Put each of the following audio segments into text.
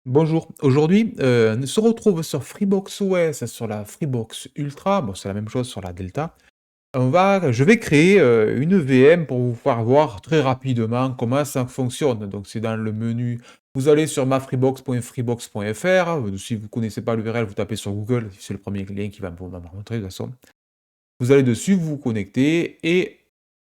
Bonjour, aujourd'hui, on se retrouve sur Freebox OS, sur la Freebox Ultra, bon c'est la même chose sur la Delta. Je vais créer, une VM pour vous faire voir très rapidement comment ça fonctionne. Donc c'est dans le menu, vous allez sur mafreebox.freebox.fr, si vous ne connaissez pas l'URL, vous tapez sur Google, c'est le premier lien qui va me montrer de toute façon. Vous allez dessus, vous vous connectez et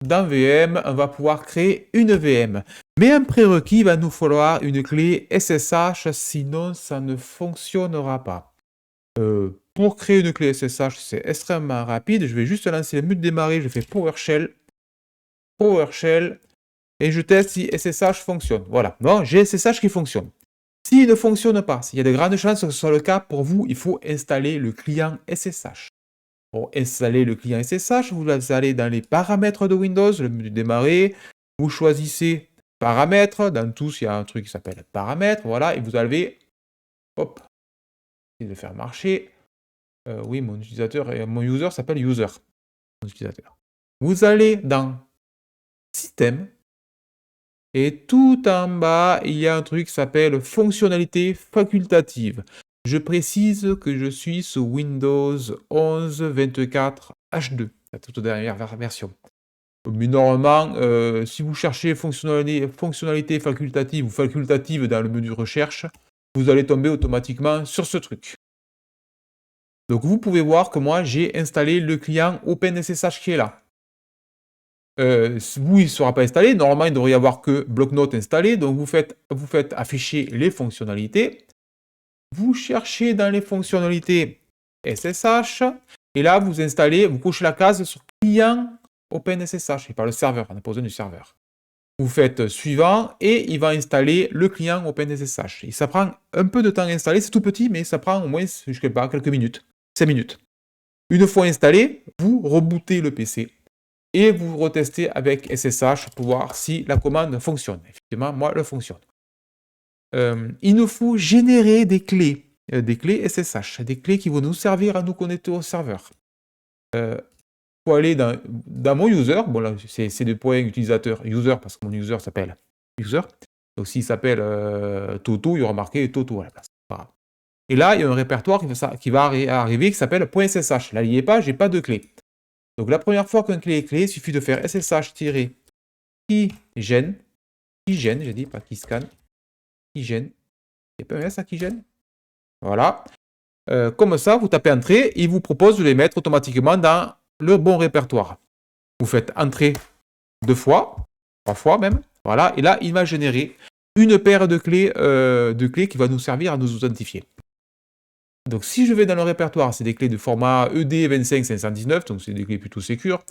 dans VM, on va pouvoir créer une VM. Mais un prérequis, il va nous falloir une clé SSH, sinon ça ne fonctionnera pas. Pour créer une clé SSH, c'est extrêmement rapide. Je vais juste lancer le menu de démarrer, je fais PowerShell, et je teste si SSH fonctionne. Voilà, bon, j'ai SSH qui fonctionne. S'il ne fonctionne pas, s'il y a de grandes chances que ce soit le cas, pour vous, il faut installer le client SSH. Pour installer le client SSH, vous allez dans les paramètres de Windows, le menu démarrer, vous choisissez paramètres, dans tous il y a un truc qui s'appelle paramètres, voilà, et vous avez, hop, essayer de faire marcher. Oui, mon utilisateur, mon user s'appelle user, mon utilisateur. Vous allez dans système, et tout en bas, il y a un truc qui s'appelle fonctionnalité facultative. Je précise que je suis sous Windows 11 24 H2, la toute dernière version. Mais normalement, si vous cherchez fonctionnalité facultative ou facultative dans le menu recherche, vous allez tomber automatiquement sur ce truc. Donc vous pouvez voir que moi j'ai installé le client OpenSSH qui est là. Vous, il ne sera pas installé. Normalement, il ne devrait y avoir que bloc-notes installé. Donc vous faites afficher les fonctionnalités. Vous cherchez dans les fonctionnalités SSH. Et là, vous installez, vous cochez la case sur client OpenSSH. Et pas le serveur, on a pas besoin du serveur. Vous faites suivant et il va installer le client OpenSSH. Et ça prend un peu de temps à installer, c'est tout petit, mais ça prend au moins, je sais pas, quelques minutes, 5 minutes. Une fois installé, vous rebootez le PC et vous retestez avec SSH pour voir si la commande fonctionne. Effectivement, moi, elle fonctionne. Il nous faut générer des clés SSH, des clés qui vont nous servir à nous connecter au serveur. Faut aller dans mon user, bon là c'est des points utilisateur user parce que mon user s'appelle user. Donc s'il s'appelle Toto, il y aura marqué Toto à la place. Voilà. Et là, il y a un répertoire qui va arriver qui s'appelle .ssh. Là, il n'y est pas, j'ai pas de clé. Donc la première fois qu'un clé est créé, il suffit de faire ssh-keygen, j'ai dit, pas keyscan, keygen. Il n'y a pas un S à keygen. Voilà. Comme ça, vous tapez entrée, il vous propose de les mettre automatiquement dans le bon répertoire. Vous faites entrer 2 fois, 3 fois même, voilà, et là, il va générer une paire de clés qui va nous servir à nous authentifier. Donc, si je vais dans le répertoire, c'est des clés de format ED25519, donc c'est des clés plutôt sécures.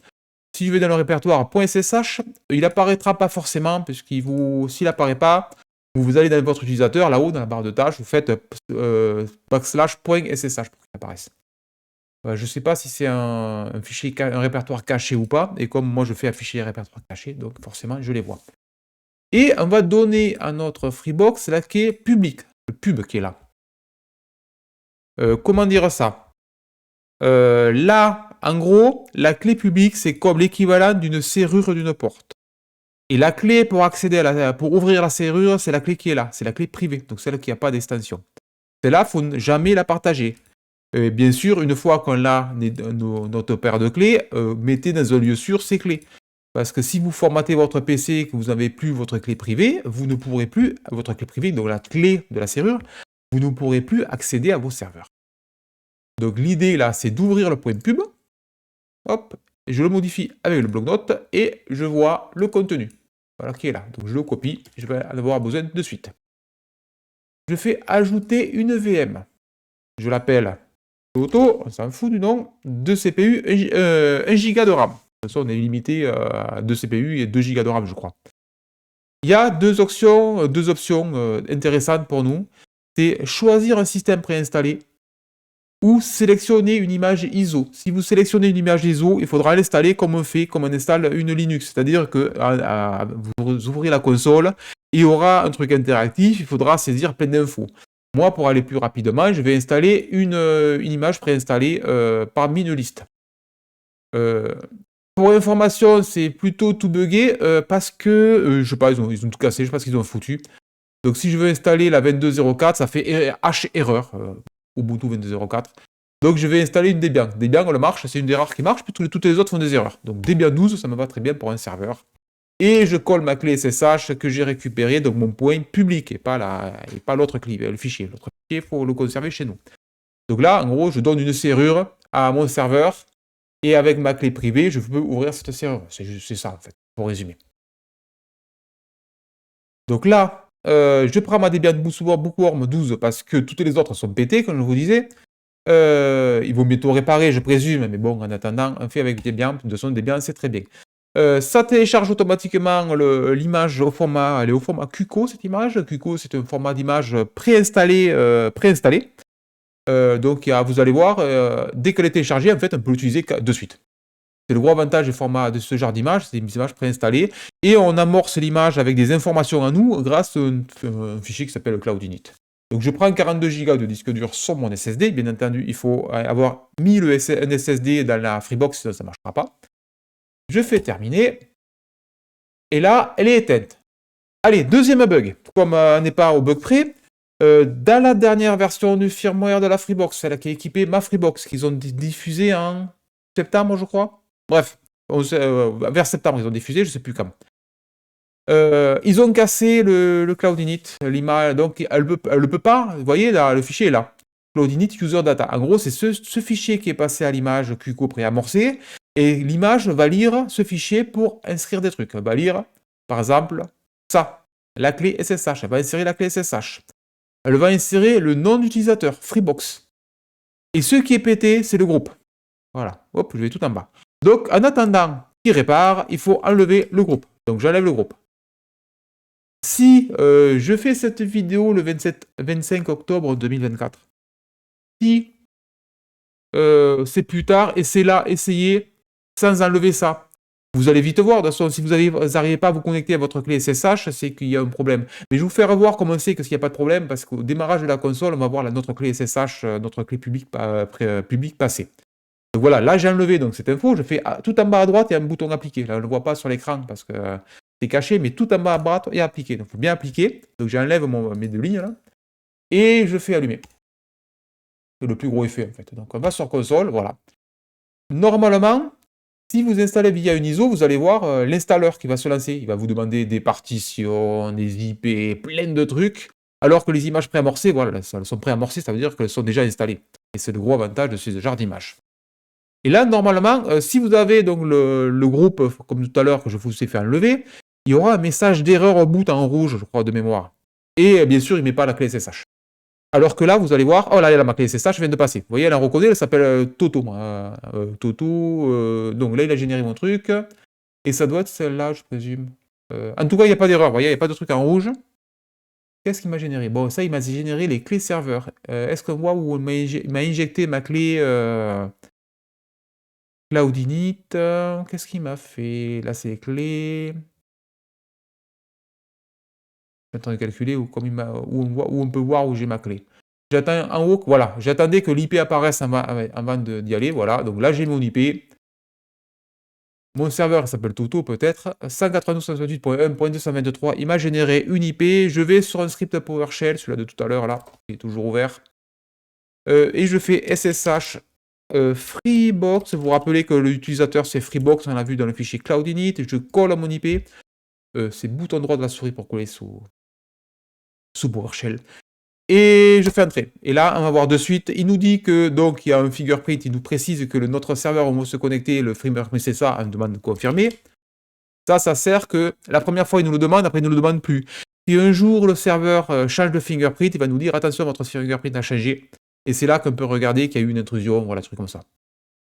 Si je vais dans le répertoire .ssh, il apparaîtra pas forcément, s'il n'apparaît pas, vous allez dans votre utilisateur, là-haut, dans la barre de tâches, vous faites \.ssh pour qu'il apparaisse. Je ne sais pas si c'est un répertoire caché ou pas, et comme moi je fais afficher les répertoires cachés, donc forcément je les vois. Et on va donner à notre Freebox la clé publique, le pub qui est là. Comment dire ça? Là, en gros, la clé publique, c'est comme l'équivalent d'une serrure d'une porte. Et la clé pour pour ouvrir la serrure, c'est la clé qui est là, c'est la clé privée, donc celle qui n'a pas d'extension. Celle-là, il ne faut jamais la partager. Bien sûr, une fois qu'on a notre paire de clés, mettez dans un lieu sûr ces clés. Parce que si vous formatez votre PC et que vous n'avez plus votre clé privée, vous ne pourrez plus, votre clé privée, donc la clé de la serrure, vous ne pourrez plus accéder à vos serveurs. Donc l'idée là, c'est d'ouvrir le point pub. Hop, je le modifie avec le bloc-notes et je vois le contenu. Voilà qui est là. Donc je le copie, je vais en avoir besoin de suite. Je fais ajouter une VM. Je l'appelle Toto, on s'en fout du nom, 2 CPU, 1 Go de RAM. De toute façon, on est limité à 2 CPU et 2 Go de RAM, je crois. Il y a deux options intéressantes pour nous. C'est choisir un système préinstallé ou sélectionner une image ISO. Si vous sélectionnez une image ISO, il faudra l'installer comme on installe une Linux. C'est-à-dire que vous ouvrez la console, il y aura un truc interactif, il faudra saisir plein d'infos. Moi, pour aller plus rapidement, je vais installer une image préinstallée parmi une liste. Pour information, c'est plutôt tout buggé parce que, je sais pas, ils ont tout cassé, je sais pas ce qu'ils ont foutu. Donc si je veux installer la 22.04, ça fait H erreur, Ubuntu 22.04. Donc je vais installer une Debian. Debian, elle marche, c'est une des rares qui marche, puis toutes les autres font des erreurs. Donc Debian 12, ça me va très bien pour un serveur. Et je colle ma clé SSH que j'ai récupérée, donc mon point public, et pas l'autre clé, le fichier. L'autre fichier, il faut le conserver chez nous. Donc là, en gros, je donne une serrure à mon serveur, et avec ma clé privée, je peux ouvrir cette serrure. C'est ça, en fait, pour résumer. Donc là, je prends ma Debian Bookworm 12 parce que toutes les autres sont pétées, comme je vous disais. Il vaut mieux tout réparer, je présume, mais bon, en attendant, on fait avec Debian. De toute façon, Debian, c'est très bien. Ça télécharge automatiquement l'image au format, elle est au format QCO, cette image. QCO, c'est un format d'image préinstallé. Donc, vous allez voir, dès qu'elle est téléchargée, en fait, on peut l'utiliser de suite. C'est le gros avantage du format de ce genre d'image, c'est des images préinstallées. Et on amorce l'image avec des informations à nous grâce à un fichier qui s'appelle Cloudinit. Donc je prends 42 Go de disque dur sur mon SSD. Bien entendu, il faut avoir mis un SSD dans la Freebox, sinon ça ne marchera pas. Je fais terminer. Et là, elle est éteinte. Allez, deuxième bug. Comme on n'est pas au bug près, dans la dernière version du firmware de la Freebox, celle qui est équipée ma Freebox, qu'ils ont diffusée en septembre, je crois. Bref, vers septembre, ils ont diffusé, je ne sais plus quand. Ils ont cassé le Cloudinit, l'image, donc elle ne peut pas, vous voyez, là, le fichier est là. Cloudinit User Data. En gros, c'est ce fichier qui est passé à l'image QCO préamorcée, et l'image va lire ce fichier pour inscrire des trucs. Elle va lire, par exemple, ça, la clé SSH. Elle va insérer la clé SSH. Elle va insérer le nom d'utilisateur, Freebox. Et ce qui est pété, c'est le groupe. Voilà, hop, je vais tout en bas. Donc, en attendant qu'il répare, il faut enlever le groupe. Donc, j'enlève le groupe. Si je fais cette vidéo le 25 octobre 2024, si c'est plus tard, et c'est là, essayez sans enlever ça. Vous allez vite voir, de toute façon, si vous n'arrivez pas à vous connecter à votre clé SSH, c'est qu'il y a un problème. Mais je vais vous faire voir comment c'est qu'il n'y a pas de problème, parce qu'au démarrage de la console, on va voir notre clé SSH, notre clé publique passer. Donc voilà, là j'ai enlevé donc cette info, je fais tout en bas à droite, il y a un bouton appliquer. Là on ne le voit pas sur l'écran parce que c'est caché, mais tout en bas à droite, il y a appliquer. Donc il faut bien appliquer. Donc j'enlève mes deux lignes là. Et je fais allumer. C'est le plus gros effet en fait. Donc on va sur console, voilà. Normalement, si vous installez via une ISO, vous allez voir l'installeur qui va se lancer. Il va vous demander des partitions, des IP, plein de trucs. Alors que les images préamorcées, voilà, elles sont préamorcées, ça veut dire qu'elles sont déjà installées. Et c'est le gros avantage de ce genre d'image. Et là, normalement, si vous avez donc le groupe, comme tout à l'heure, que je vous ai fait enlever, il y aura un message d'erreur au bout en rouge, je crois, de mémoire. Et bien sûr, il ne met pas la clé SSH. Alors que là, vous allez voir, oh là, il y a ma clé SSH vient de passer. Vous voyez, elle en reconnaît, elle s'appelle Toto. Toto, donc là, il a généré mon truc. Et ça doit être celle-là, je présume. En tout cas, il n'y a pas d'erreur, vous voyez, il n'y a pas de truc en rouge. Qu'est-ce qu'il m'a généré? Bon, ça, il m'a généré les clés serveurs. Est-ce qu'on voit où il m'a injecté ma clé Cloudinit, qu'est-ce qu'il m'a fait? Là, c'est les clés. Je suis en train de calculer où on peut voir où j'ai ma clé. J'attends en haut, voilà, j'attendais que l'IP apparaisse avant d'y aller, voilà. Donc là, j'ai mon IP. Mon serveur s'appelle Toto peut-être. 192.168.1.223, il m'a généré une IP. Je vais sur un script PowerShell, celui-là de tout à l'heure, là, qui est toujours ouvert. Et je fais SSH Freebox. Vous vous rappelez que l'utilisateur c'est Freebox, on l'a vu dans le fichier Cloudinit. Je colle à mon IP. C'est bouton droit de la souris pour coller sous PowerShell. Et je fais entrer. Et là, on va voir de suite. Il nous dit que donc il y a un fingerprint. Il nous précise que notre serveur, on va se connecter. Le fingerprint, c'est ça. On demande de confirmer. Ça sert que la première fois, il nous le demande. Après, il ne nous le demande plus. Si un jour le serveur change de fingerprint, il va nous dire attention, votre fingerprint a changé. Et c'est là qu'on peut regarder qu'il y a eu une intrusion. Voilà, truc comme ça.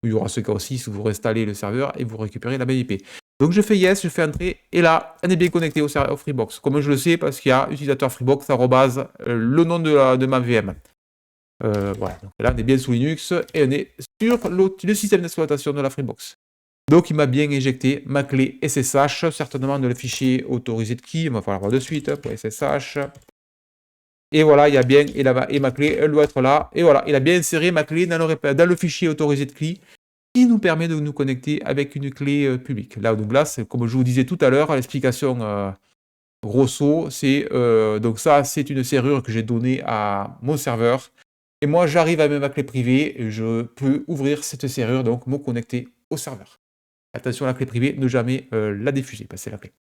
Il y aura ce cas aussi si vous réinstallez le serveur et vous récupérez la même IP. Donc je fais yes, je fais entrer, et là, on est bien connecté au serveur Freebox. Comme je le sais, parce qu'il y a utilisateur Freebox, le nom de ma VM. Voilà, donc là on est bien sous Linux, et on est sur le système d'exploitation de la Freebox. Donc il m'a bien injecté ma clé SSH, certainement dans le fichier autorisé de key, on va falloir voir de suite, pour SSH. Et voilà, il y a bien, et ma clé, elle doit être là. Et voilà, il a bien inséré ma clé dans le fichier autorisé de clé, qui nous permet de nous connecter avec une clé publique. Là, donc là, comme je vous disais tout à l'heure, l'explication grosso, c'est donc ça, c'est une serrure que j'ai donnée à mon serveur. Et moi, j'arrive avec ma clé privée, et je peux ouvrir cette serrure, donc me connecter au serveur. Attention à la clé privée, ne jamais la diffuser, passer la clé.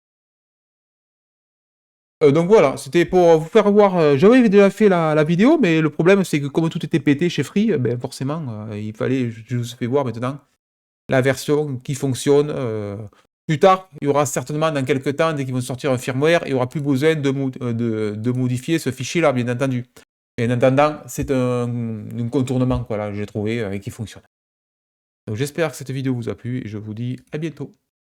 Donc voilà, c'était pour vous faire voir, j'avais déjà fait la vidéo, mais le problème, c'est que comme tout était pété chez Free, ben forcément, il fallait je vous fais voir maintenant la version qui fonctionne, plus tard, il y aura certainement dans quelques temps, dès qu'ils vont sortir un firmware, il y aura plus besoin de modifier ce fichier-là, bien entendu. Et en attendant, c'est un contournement, voilà, j'ai trouvé, et qui fonctionne. Donc j'espère que cette vidéo vous a plu et je vous dis à bientôt.